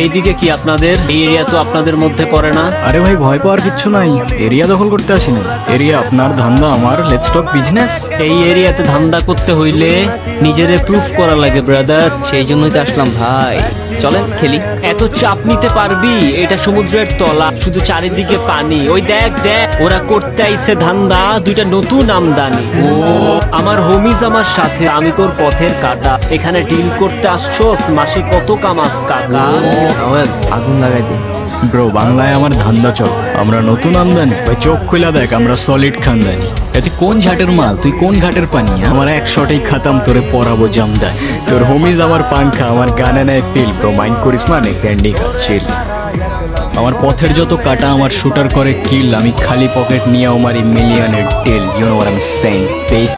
এইদিকে কি আপনাদের এই এরিয়া তো আপনাদের মধ্যে পড়ে না? আরে ভাই ভয় পাওয়ার কিচ্ছু নাই, এরিয়া দখল করতে আসিনি। এরিয়া আপনার, ধান্দা আমার, লেটস টক বিজনেস। এই এরিয়াতে ধান্দা করতে হইলে নিজেরে প্রুফ করা লাগে ব্রাদার, সেই জন্যই তো আসলাম ভাই। চলেন খেলি। এত চাপ নিতে পারবি? এটা সমুদ্রের তলা, শুধু চারিদিকে পানি। ওই দেখ দেখ, ওরা করতে আইছে ধান্দা, দুইটা নতুন আমদানি। ও আমার হোমিজ আমার সাথে, আমি তোর পথের কাটা। এখানে ডিল করতে আসছোস, মাসে কত কামাস কাকা? আগুন লাগাই দে। ব্রো বাংলায় আমার ধান্দা চল, আমরা নতুন আমদানি। ভাই চোখ খুলা দেখ, আমরা সলিড খানদানি। এতে কোন ঝাটের মাল, তুই কোন ঘাটের পানি? আমার এক শটেই খাতাম, তোরে পরাবো জামদানি। তোর হোমিজ আমার পাংখা, আমার গানে নেয় ফিল। ব্রো মাইন্ড করিস না, নে ক্যান্ডি খাচ্ছিল। আমার পথের যত কাটা আমার শুটার করে কিল, আমি খালি পকেট নিয়ে আমার মিলিয়নের টেল। You know what I am saying.